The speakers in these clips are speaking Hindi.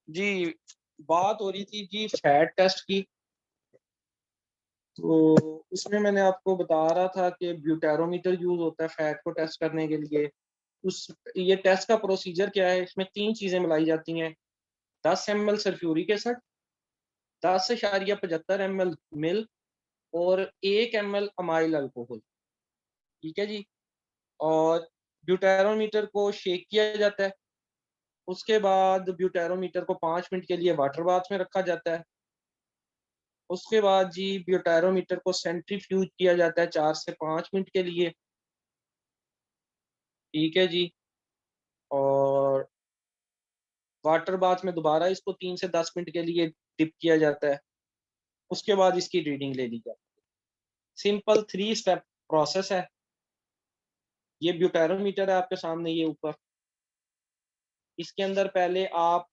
जी, बात हो रही थी जी फैट टेस्ट की। तो उसमें मैंने आपको बता रहा था कि ब्यूटेरोमीटर यूज होता है फैट को टेस्ट करने के लिए। उस ये टेस्ट का प्रोसीजर क्या है, इसमें 3 चीज़ें मिलाई जाती हैं। 10 ml sulphuric acid, 10.75 ml milk और 1 ml अमाइल अल्कोहल। ठीक है जी। और ब्यूटेरोमीटर को शेक किया जाता है। उसके बाद ब्यूटेरोमीटर को 5 मिनट के लिए वाटर बाथ में रखा जाता है। उसके बाद जी ब्यूटेरोमीटर को सेंट्रीफ्यूज किया जाता है 4 से 5 मिनट के लिए। ठीक है जी। और वाटर बाथ में दोबारा इसको 3 से 10 मिनट के लिए डिप किया जाता है। उसके बाद इसकी रीडिंग ले ली जाती है। सिंपल 3 स्टेप प्रोसेस है। ये ब्यूटेरोमीटर है आपके सामने, ये ऊपर। इसके अंदर पहले आप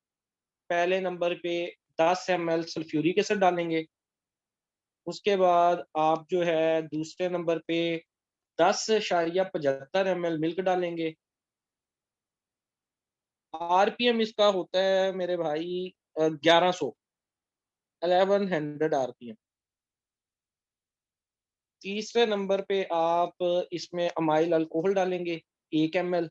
पहले नंबर पे 10 ml सल्फ्यूरिक एसिड डालेंगे। उसके बाद आप जो है दूसरे नंबर पे 10.75 ml मिल्क डालेंगे। आरपीएम इसका होता है मेरे भाई 1100, 1100 आरपीएम। तीसरे नंबर पे आप इसमें अमाइल अल्कोहल डालेंगे 1 ml।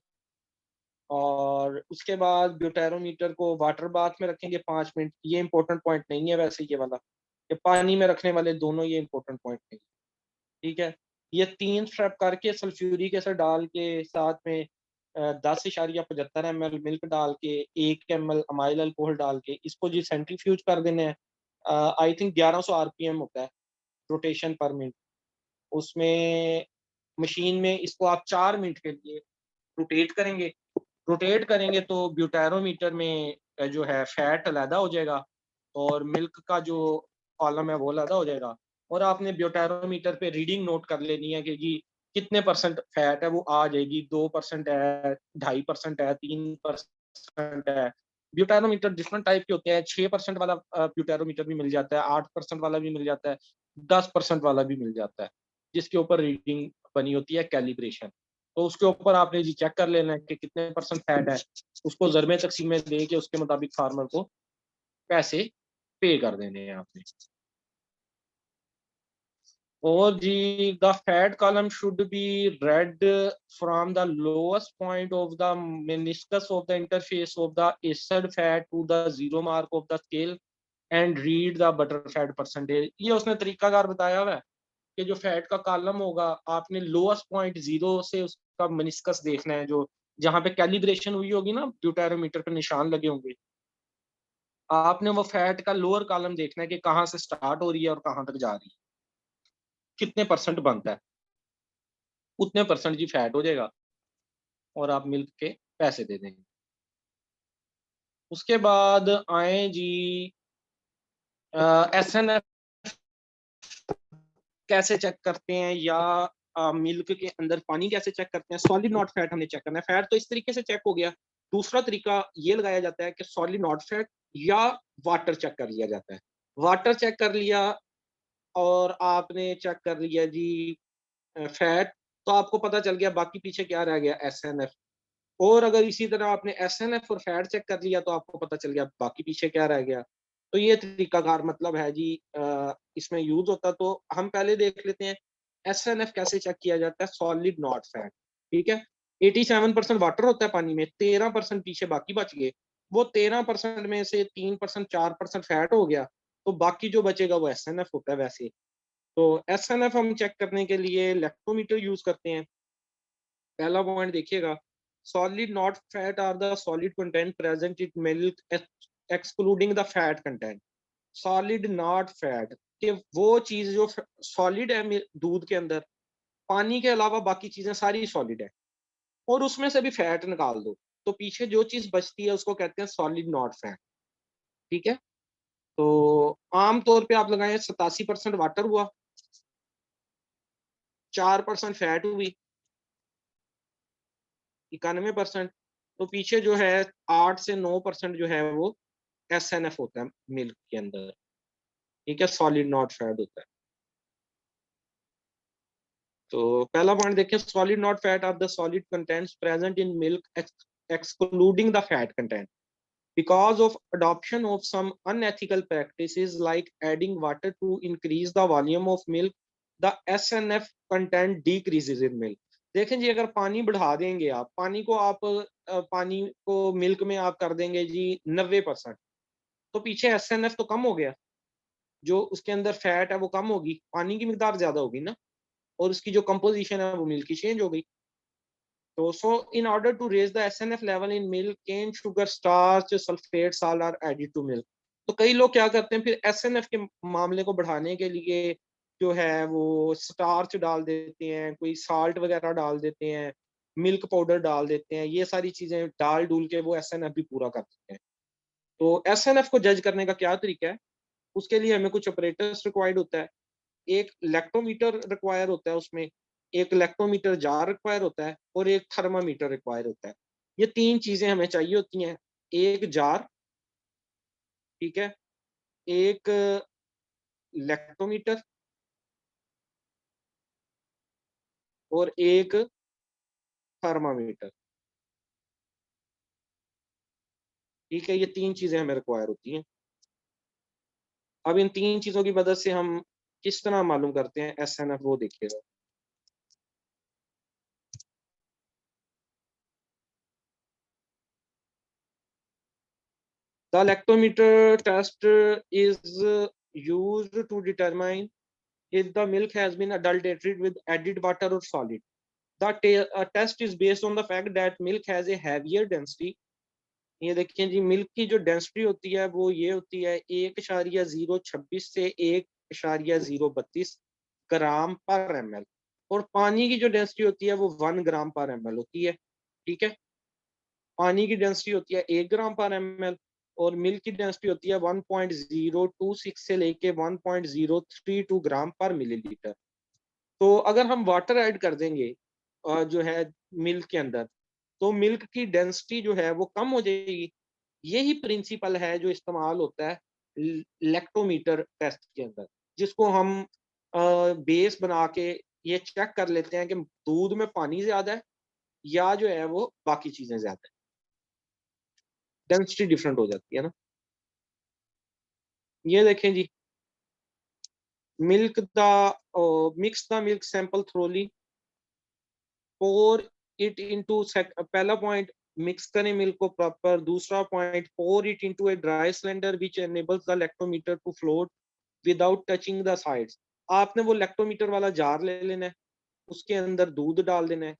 और उसके बाद ब्यूटेरोमीटर को वाटर बाथ में रखेंगे 5 मिनट। ये इंपॉर्टेंट पॉइंट नहीं है वैसे ये वाला, ये पानी में रखने वाले दोनों ये इंपॉर्टेंट पॉइंट नहीं है। ठीक है। ये 3 स्टेप करके सल्फ्यूरिक एसिड डाल के साथ में 10.75 ml मिल्क डाल के 1 ml अमाइल अल्कोहल डाल के इसको जी सेंट्रीफ्यूज कर देने हैं। आई थिंक 1100 आरपीएम होता है रोटेशन पर मिनट। उसमें मशीन में इसको आप 4 मिनट के लिए रोटेट करेंगे। रोटेट करेंगे तो ब्यूटेरोमीटर में जो है फैट अलहदा हो जाएगा और मिल्क का जो कॉलम है वो अलहदा हो जाएगा। और आपने ब्यूटेरोमीटर पे रीडिंग नोट कर लेनी है कि जी कितने परसेंट फैट है वो आ जाएगी। 2% है, 2.5% है, 3% है। ब्यूटेरोमीटर डिफरेंट टाइप के होते हैं। 6% वाला ब्यूटेरोमीटर भी मिल जाता है, 8% वाला भी मिल जाता है, 10% वाला भी मिल जाता है, जिसके ऊपर रीडिंग बनी होती है कैलिब्रेशन। तो उसके ऊपर आपने जी चेक कर लेना है कि कितने परसेंट फैट है। उसको ज़रबे तकसीम में दे के उसके मुताबिक फार्मर को पैसे पे कर देने हैं आपने। और जी the fat column should be read from the lowest point of the meniscus of the interface of the acid fat to the zero mark of the scale and read the butter fat percentage. ये उसने तरीकाकार बताया हुआ है कि जो फैट का कॉलम होगा आपने लोएस्ट पॉइंट जीरो से उसका मेनिस्कस देखना है, जो जहां पे कैलिब्रेशन हुई होगी ना, ब्यूटेरोमीटर पे निशान लगे होंगे। आपने वो फैट का लोअर कॉलम देखना है कि कहाँ से स्टार्ट हो रही है और कहाँ तक जा रही है, कितने परसेंट बनता है, उतने परसेंट जी फैट हो जाएगा और आप मिल्क के पैसे दे देंगे। उसके बाद आए जी एसएनएफ कैसे चेक करते हैं, या मिल्क के अंदर पानी कैसे चेक करते हैं। सॉलिड नॉट फैट हमने चेक करना है। फैट तो इस तरीके से चेक हो गया। दूसरा तरीका ये लगाया जाता है कि सॉलिड नॉट फैट या वाटर चेक कर लिया जाता है। वाटर चेक कर लिया और आपने चेक कर लिया जी फैट, तो आपको पता चल गया बाकी पीछे क्या रह गया, एसएनएफ। और अगर इसी तरह आपने एसएनएफ और फैट चेक कर लिया तो आपको पता चल गया बाकी पीछे क्या रह गया। तो ये तरीकाकार मतलब है जी इसमें यूज होता। तो हम पहले देख लेते हैं एसएनएफ कैसे चेक किया जाता है, सॉलिड नॉट फैट। ठीक है। 87% वाटर होता है पानी में, 13% पीछे बाकी बच गए। वो 13% में से 3% 4% फैट हो गया, तो बाकी जो बचेगा वो एसएनएफ होता है वैसे। तो एसएनएफ हम चेक करने के लिए लैक्टोमीटर यूज करते हैं। पहला पॉइंट देखिएगा, solid not fat are the solid content present in milk excluding the fat content. Solid not fat कि वो चीज जो सॉलिड है दूध के अंदर, पानी के अलावा बाकी चीजें सारी सॉलिड है, और उसमें से भी फैट निकाल दो तो पीछे जो चीज बचती है उसको कहते हैं सॉलिड नॉट फैट। ठीक है। तो आमतौर पे आप लगाए 87% वाटर हुआ, 4% फैट हुई, 91%। तो पीछे जो है 8 से 9% जो है वो एसएनएफ होता है मिल्क के अंदर। ठीक है, सॉलिड नॉट फैट होता है। तो पहला पॉइंट देखिए, solid not fat are the solid contents present in milk excluding the fat content. because of adoption of some unethical practices like adding water to increase the volume of milk, the SNF content decreases in milk. देखें जी, अगर पानी बढ़ा देंगे आप, पानी को मिल्क में आप कर देंगे जी 90%, तो पीछे SNF तो कम हो गया, जो उसके अंदर फैट है वो कम होगी, पानी की मिकदार ज्यादा होगी ना, और उसकी जो कंपोजिशन है वो मिल्क की चेंज हो गई। तो in order to raise the SNF level in milk, cane, sugar, starch, sulfate, salt are added to milk. तो कई लोग क्या करते हैं फिर SNF के मामले को बढ़ाने के लिए जो है वो स्टार्च डाल देते हैं, कोई साल्ट वगैरह डाल देते हैं, मिल्क पाउडर डाल देते हैं, ये सारी चीजें डाल डूल के वो SNF भी पूरा कर देते हैं। तो SNF को जज करने का क्या तरीका है, उसके लिए हमें कुछ ऑपरेटर्स रिक्वायर्ड होता है, एक लैक्टोमीटर रिक्वायर होता है उसमें, एक लैक्टोमीटर जार रिक्वायर होता है और एक थर्मामीटर रिक्वायर होता है। ये तीन चीजें हमें चाहिए होती हैं, एक जार, ठीक है, एक लैक्टोमीटर और एक थर्मामीटर। ठीक है, ये तीन चीजें हमें रिक्वायर होती हैं। अब इन तीन चीजों की मदद से हम किस तरह मालूम करते हैं SNF, वो देखिएगा। The lactometer test is used to determine if the milk has been adulterated with added water or solid. The test is based on the fact that milk has a heavier density. ये देखिए जी, मिल्क की जो डेंसिटी होती है वो ये होती है 1,026 से 1,032 ग्राम पर ml, और पानी की जो डेंसिटी होती है वो 1 ग्राम पर ml होती है। ठीक है, पानी की डेंसिटी होती है 1 ग्राम पर ml और मिल्क की डेंसिटी होती है 1.026 से लेके 1.032 ग्राम पर मिलीलीटर। तो अगर हम वाटर ऐड कर देंगे जो है मिल्क के अंदर, तो मिल्क की डेंसिटी जो है वो कम हो जाएगी। यही प्रिंसिपल है जो इस्तेमाल होता है लैक्टोमीटर टेस्ट के अंदर, जिसको हम बेस बना के ये चेक कर लेते हैं कि दूध में पानी ज्यादा है या जो है वो बाकी चीजें ज्यादा है, डेंसिटी डिफरेंट हो जाती है ना। ये देखें जी, milk the mix the milk sample thoroughly, pour it into, पहला पॉइंट मिक्स करें मिल्क को प्रॉपर, दूसरा point pour it into a dry cylinder which enables the lactometer to float without touching the sides. आपने वो लैक्टोमीटर वाला जार ले लेना है, उसके अंदर दूध डाल देना है,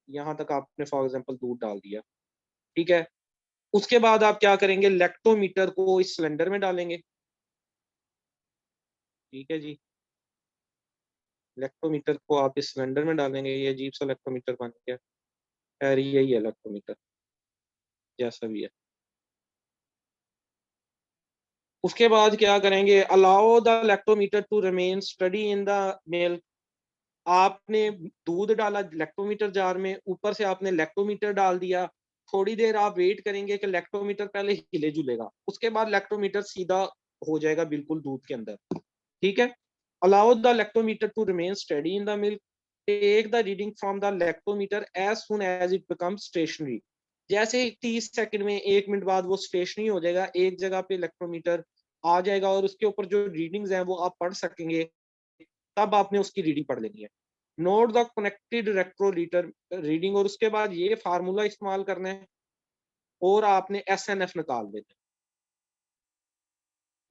यहाँ तक आपने फॉर एग्जांपल दूध डाल दिया, ठीक है। उसके बाद आप क्या करेंगे, लैक्टोमीटर को इस सिलेंडर में डालेंगे, ठीक है जी। लैक्टोमीटर को आप इस सिलेंडर में डालेंगे, ये अजीब सा लैक्टोमीटर बन गया, खैर यही है लैक्टोमीटर, जैसा भी है। उसके बाद क्या करेंगे, allow the lactometer to remain steady in the milk. आपने दूध डाला लैक्टोमीटर जार में, ऊपर से आपने लैक्टोमीटर डाल दिया, थोड़ी देर आप वेट करेंगे कि लैक्टोमीटर पहले हिले जुलेगा, उसके बाद लैक्टोमीटर सीधा हो जाएगा बिल्कुल दूध के अंदर, ठीक है। Allow the lactometer to remain steady in the milk, take the reading from the lactometer as soon as it become stationary. जैसे 30 सेकंड में, 1 मिनट बाद वो स्टेशनरी हो जाएगा, एक जगह पे लैक्टोमीटर आ जाएगा और उसके ऊपर जो रीडिंग्स हैं वो आप पढ़ सकेंगे, तब आपने उसकी रीडिंग पढ़ लेनी है। नोट द कनेक्टेड इलेक्ट्रोलीटर रीडिंग, और उसके बाद ये फार्मूला इस्तेमाल करना है और आपने SNF निकाल देना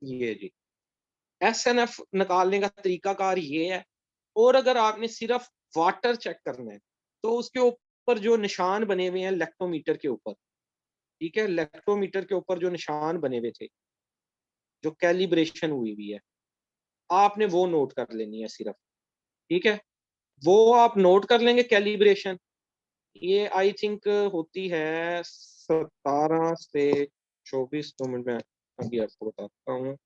है। ये जी, SNF निकालने का तरीकाकार ये है। और अगर आपने सिर्फ वाटर चेक करना है, तो उसके ऊपर जो निशान बने हुए हैं लैक्टोमीटर के ऊपर, ठीक है, लैक्टोमीटर के ऊपर जो निशान बने हुए थे, जो कैलिब्रेशन हुई हुई है, आपने वो नोट कर लेनी है सिर्फ, ठीक है। वो आप नोट कर लेंगे कैलिब्रेशन, ये आई थिंक होती है 17 से 24, 2 मिनट में अभी आपको बताता हूँ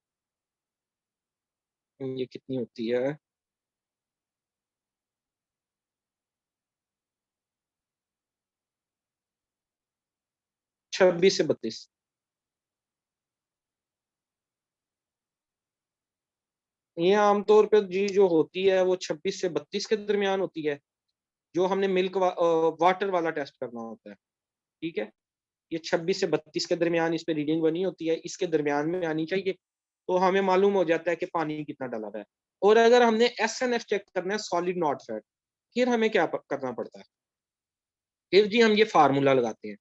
ये कितनी होती है। 26 से 32। ये आमतौर पर जी जो होती है वो 26 से 32 के दरमियान होती है, जो हमने मिल्क वाटर वाला टेस्ट करना होता है, ठीक है। ये 26 से 32 के दरमियान इस पे रीडिंग बनी होती है, इसके दरमियान में आनी चाहिए, तो हमें मालूम हो जाता है कि पानी कितना डला हुआ है। और अगर हमने SNF चेक करना है, सॉलिड नॉट फैट, फिर हमें क्या करना पड़ता है? फिर जी हम ये फार्मूला लगाते हैं।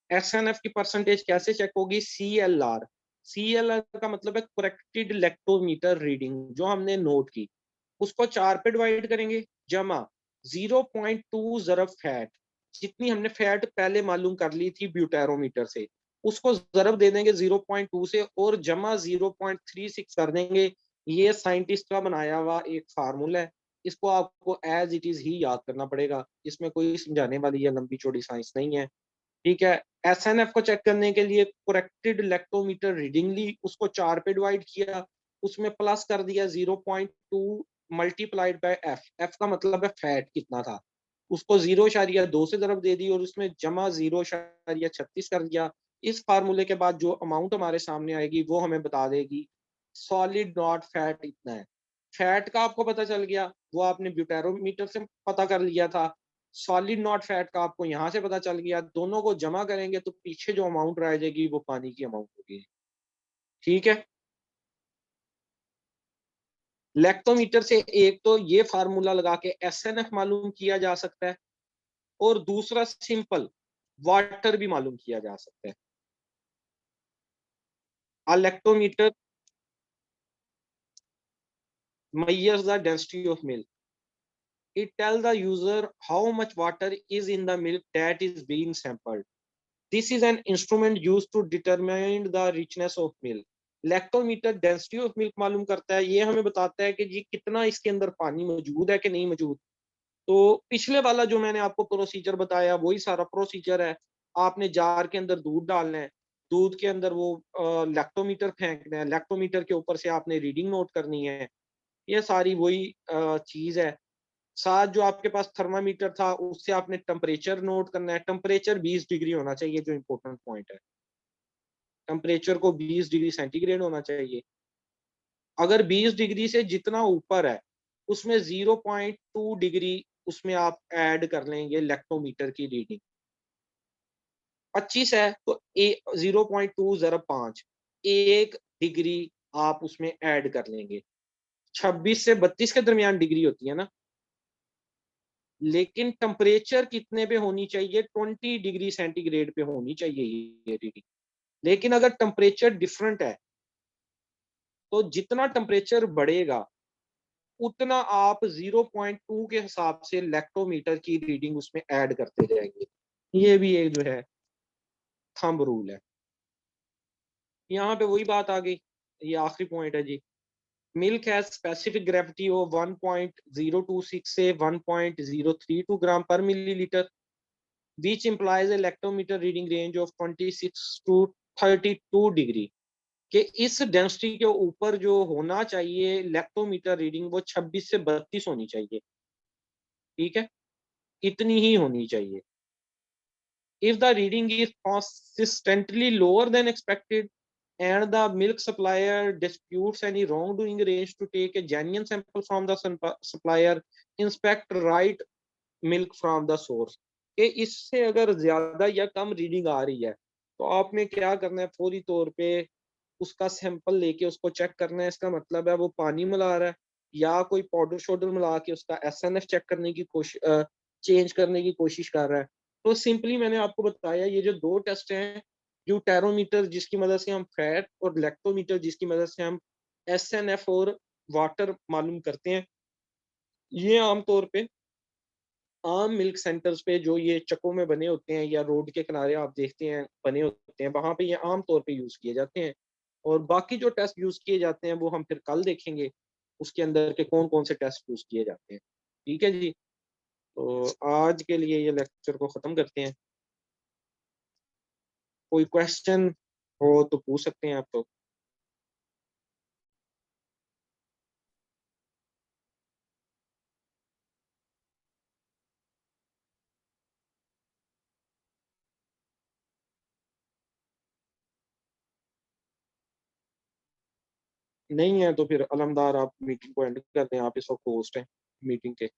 SNF की परसेंटेज कैसे चेक होगी? CLR। CLR का मतलब है करेक्टेड लैक्टोमीटर रीडिंग, जो हमने नोट की, उसको 4 पे डिवाइड करेंगे, जमा 0.2 ज़रब फैट, जितनी हमने फैट पहले मालूम कर ली थी ब्यूटेरोमीटर से, उसको ज़रब दे देंगे 0.2 से, और जमा 0.36 कर देंगे। ये साइंटिस्ट का बनाया हुआ एक फार्मूला है, इसको आपको एज इट इज ही याद करना पड़ेगा, इसमें कोई समझाने वाली या लंबी चौड़ी साइंस नहीं है। ठीक है। SNF को चेक करने के लिए करेक्टेड लैक्टोमीटर रीडिंग ली, उसको 4 पे डिवाइड किया, उसमें प्लस कर दिया 0.2 मल्टीप्लाइड बाय एफ। एफ का मतलब है फैट कितना था, उसको 0.2 से ज़रब दे दी, और उसमें जमा 0.36 कर दिया। इस फार्मूले के बाद जो अमाउंट हमारे सामने आएगी वो हमें बता देगी सॉलिड नॉट फैट इतना है। फैट का आपको पता चल गया, वो आपने ब्यूटेरोमीटर से पता कर लिया था। सॉलिड नॉट फैट का आपको यहाँ से पता चल गया, दोनों को जमा करेंगे तो पीछे जो अमाउंट रह जाएगी वो पानी की अमाउंट होगी। ठीक है। लैक्टोमीटर से एक तो ये फार्मूला लगा के SNF मालूम किया जा सकता है, और दूसरा सिंपल वाटर भी मालूम किया जा सकता है। A lactometer measures the density of milk. It tells the user how much water is in the milk that is being sampled. This is an instrument used to determine the richness of milk. Lactometer density of milk मालूम करता है, ये हमें बताता है कि जी कितना इसके अंदर पानी मौजूद है कि नहीं मौजूद। तो पिछले वाला जो मैंने आपको प्रोसीजर बताया वही सारा प्रोसीजर है। आपने जार के अंदर दूध डालना है, दूध के अंदर वो लैक्टोमीटर फेंकना है, लैक्टोमीटर के ऊपर से आपने रीडिंग नोट करनी है। ये सारी वही चीज है। साथ जो आपके पास थर्मामीटर था उससे आपने टेम्परेचर नोट करना है, टेम्परेचर 20 डिग्री होना चाहिए, जो इम्पोर्टेंट पॉइंट है। टेम्परेचर को 20 डिग्री सेंटीग्रेड होना चाहिए। अगर 20 डिग्री से जितना ऊपर है उसमें 0.2 डिग्री उसमें आप ऐड कर लेंगे लैक्टोमीटर की रीडिंग। 25 है तो 0.2 ज़रब 5, 1 डिग्री आप उसमें ऐड कर लेंगे। 26 से 32 के दरमियान डिग्री होती है ना, लेकिन टेम्परेचर कितने पे होनी चाहिए? 20 डिग्री सेंटीग्रेड पे होनी चाहिए ये रीडिंग। लेकिन अगर टेम्परेचर डिफरेंट है तो जितना टेम्परेचर बढ़ेगा उतना आप 0.2 के हिसाब से लैक्टोमीटर की रीडिंग उसमें ऐड करते जाएंगे। ये भी एक जो है थंब रूल है। यहाँ पे वही बात आ गई, ये आखिरी पॉइंट है जी। Milk has specific gravity of 1.026 से 1.032 ग्राम पर millilitre, which implies a lactometer reading range of 26 to 32 degree, कि इस डेंसिटी के ऊपर जो होना चाहिए लैक्टोमीटर रीडिंग वो 26 से 32 होनी चाहिए। ठीक है, इतनी ही होनी चाहिए। If the reading is consistently lower than expected and the milk supplier disputes any wrongdoing, arrange to take a genuine sample from the supplier, inspect right milk from the source। कि इससे अगर ज्यादा या कम रीडिंग आ रही है तो आपने क्या करना है, फौरी तौर पे उसका सैंपल लेके उसको चेक करना है। इसका मतलब है वो पानी मिला रहा है या कोई पाउडर शोडर मिला के उसका SNF चेक करने की कोशिश, चेंज करने की कोशिश कर रहा है। तो सिंपली मैंने आपको बताया ये जो दो टेस्ट हैं, ड्यूटेरोमीटर जिसकी मदद से हम फैट, और लैक्टोमीटर जिसकी मदद से हम SNF और वाटर मालूम करते हैं, ये आमतौर पे आम मिल्क सेंटर्स पे जो ये चक्कों में बने होते हैं या रोड के किनारे आप देखते हैं बने होते हैं, वहां पे ये आम तौर पे यूज किए जाते हैं। और बाकी जो टेस्ट यूज किए जाते हैं वो हम फिर कल देखेंगे, उसके अंदर के कौन कौन से टेस्ट यूज किए जाते हैं। ठीक है जी, तो आज के लिए ये लेक्चर को खत्म करते हैं। कोई क्वेश्चन हो तो पूछ सकते हैं आप तो। नहीं है तो फिर अलमदार आप मीटिंग को एंड कर दें, आप इस वक्त होस्ट हैं मीटिंग के।